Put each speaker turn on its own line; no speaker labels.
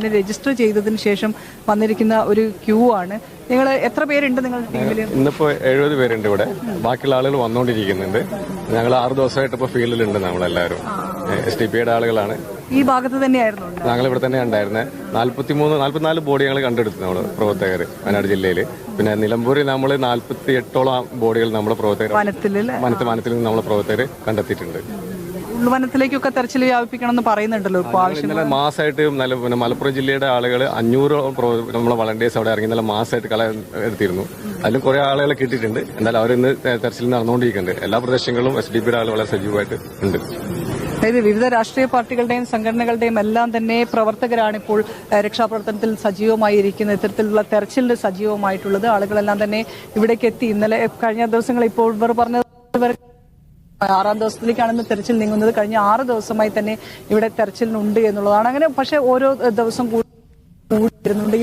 Register ചെയ്തതിന് ശേഷം വന്നിരിക്കുന്ന ഒരു ക്യൂ ആണ്. നിങ്ങൾ എത്ര പേരുണ്ട് നിങ്ങളുടെ ടീമിൽ?
ഇന്നിപ്പോ 70 പേരുണ്ട് ഇവിടെ. ബാക്കിയുള്ള ആളുകൾ വന്നുകൊണ്ടിരിക്കുന്നുണ്ട്. ഞങ്ങൾ 6 ദിവസമായിട്ട് ഇപ്പൊ ഫീൽഡിലുണ്ട്. നമ്മളെല്ലാവരും SDPയുടെ ആളുകളാണ്.
ഈ ഭാഗത്ത് തന്നെയായിരുന്നു
ഞങ്ങൾ ഇവിടെ തന്നെ ഉണ്ടായിരുന്നത്. 44 ബോഡി ഞങ്ങൾ കണ്ടെടുത്തു നമ്മൾ പ്രവർത്തകർ വയനാട് ജില്ലയിൽ. പിന്നെ നിലമ്പൂരിൽ നമ്മൾ 48ഓളം ബോഡികൾ നമ്മുടെ പ്രവർത്തകർ വനത്തിൽ നിന്ന് നമ്മളെ പ്രവർത്തകർ കണ്ടെത്തിയിട്ടുണ്ട്.
ഉൾവനത്തിലേക്കൊക്കെ തെരച്ചിൽ വ്യാപിപ്പിക്കണമെന്ന് പറയുന്നുണ്ടല്ലോ.
ഇന്നലെ മാസമായിട്ട് പിന്നെ മലപ്പുറം ജില്ലയുടെ ആളുകൾ 500 നമ്മളെ വളണ്ടിയേഴ്സ് അവിടെ ഇറങ്ങി നല്ല മാസമായിട്ട് എടുത്തിരുന്നു. അതിലും കുറെ ആളുകളെ കിട്ടിയിട്ടുണ്ട്. എന്തായാലും അവരിന്ന് തെരച്ചിൽ നടന്നുകൊണ്ടിരിക്കുന്നുണ്ട്. എല്ലാ പ്രദേശങ്ങളിലും SDPയുടെ ആളുകൾ വളരെ സജീവമായിട്ട് ഉണ്ട്.
അതായത് വിവിധ രാഷ്ട്രീയ പാർട്ടികളുടെയും സംഘടനകളുടെയും എല്ലാം തന്നെ പ്രവർത്തകരാണ് ഇപ്പോൾ രക്ഷാപ്രവർത്തനത്തിൽ സജീവമായിരിക്കുന്നത്. ഇത്തരത്തിലുള്ള തെരച്ചിലിൽ സജീവമായിട്ടുള്ളത്. ആളുകളെല്ലാം തന്നെ ഇവിടേക്ക് എത്തി. ഇന്നലെ കഴിഞ്ഞ ദിവസങ്ങൾ ഇപ്പോൾ ഇവർ പറഞ്ഞത് 6ാം ദിവസത്തിലേക്കാണ് തെരച്ചിൽ നീങ്ങുന്നത്. കഴിഞ്ഞ 6 ദിവസമായി തന്നെ ഇവിടെ തെരച്ചിലിനുണ്ട് എന്നുള്ളതാണ്. അങ്ങനെ പക്ഷെ ഓരോ ദിവസം കൂടി വരുന്നുണ്ട്.